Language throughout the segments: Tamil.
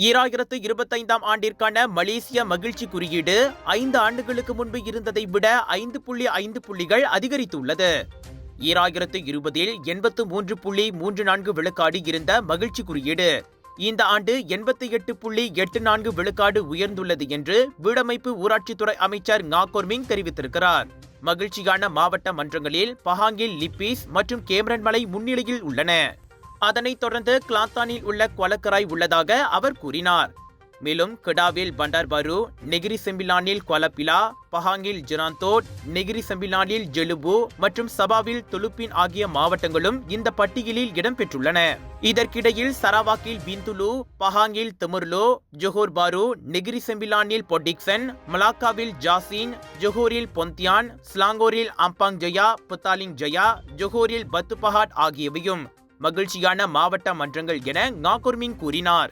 2025ஆம் ஆண்டிற்கான மலேசிய மகிழ்ச்சி குறியீடு 5 ஆண்டுகளுக்கு முன்பு இருந்ததை விட 5.5 புள்ளிகள் அதிகரித்துள்ளது. 2020இல் 83.34 விழுக்காடு இருந்த மகிழ்ச்சி குறியீடு இந்த ஆண்டு 88.84 விழுக்காடு உயர்ந்துள்ளது என்று வீடமைப்பு ஊராட்சித்துறை அமைச்சர் ngah தெரிவித்திருக்கிறார். மகிழ்ச்சியான மாவட்ட மன்றங்களில் பஹாங்கில் லிப்பீஸ் மற்றும் கேமரன் மலை முன்னிலையில் உள்ளன. அதனைத் தொடர்ந்து கிளாத்தானில் உள்ள குவலக்கராய் உள்ளதாக அவர் கூறினார். மேலும் கெடாவில் பண்டார்பாரு, நெகிரி செம்பிலானில் குவலப்பிலா, பஹாங்கில் ஜெராந்தோட், நெகிரி செம்பிலானில் ஜெலுபு மற்றும் சபாவில் துலுப்பின் ஆகிய மாவட்டங்களும் இந்த பட்டியலில் இடம்பெற்றுள்ளன. இதற்கிடையில் சரவாக்கில் பிந்துலு, பஹாங்கில் திமுர்லோ, ஜொஹோர் பாரு, நெகிரி செம்பிலானில் பொட்டிக்சன், மலாக்காவில் ஜாசின், ஜொஹோரில் பொந்தியான், ஸ்லாங்கோரில் அம்பாங் ஜயா, புத்தாலிங் ஜயா, ஜொஹோரில் பத்துபஹாட் ஆகியவையும் மகிழ்ச்சியான மாவட்ட மன்றங்கள் என ngah கூறினார்.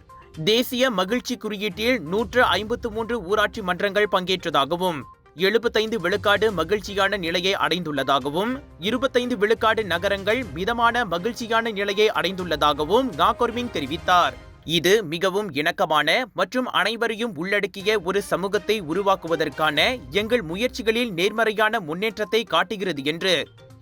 தேசிய மகிழ்ச்சி குறியீட்டில் 153 ஊராட்சி மன்றங்கள் பங்கேற்றதாகவும் 75 விழுக்காடு மகிழ்ச்சியான நிலையை அடைந்துள்ளதாகவும் 25 விழுக்காடு நகரங்கள் மிதமான மகிழ்ச்சியான நிலையை அடைந்துள்ளதாகவும் ngah தெரிவித்தார். இது மிகவும் இணக்கமான மற்றும் அனைவரையும் உள்ளடக்கிய ஒரு சமூகத்தை உருவாக்குவதற்கான எங்கள் முயற்சிகளில் நேர்மறையான முன்னேற்றத்தை காட்டுகிறது என்று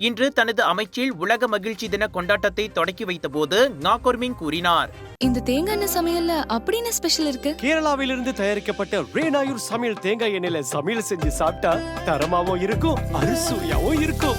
இன்று தனது அமைச்சில் உலக மகிழ்ச்சி தின கொண்டாட்டத்தை தொடக்கி வைத்த போது ngah கூறினார். இந்த தேங்காய் எண்ணெய் சமையல்ல அப்படி என்ன ஸ்பெஷல் இருக்கு? கேரளாவிலிருந்து தயாரிக்கப்பட்ட ரேனாயூர் சமையல் தேங்காய் எண்ணெயில சமையல் செஞ்சு சாப்பிட்டா தரமாவும் இருக்கும், அறுசுவையாவும் இருக்கும்.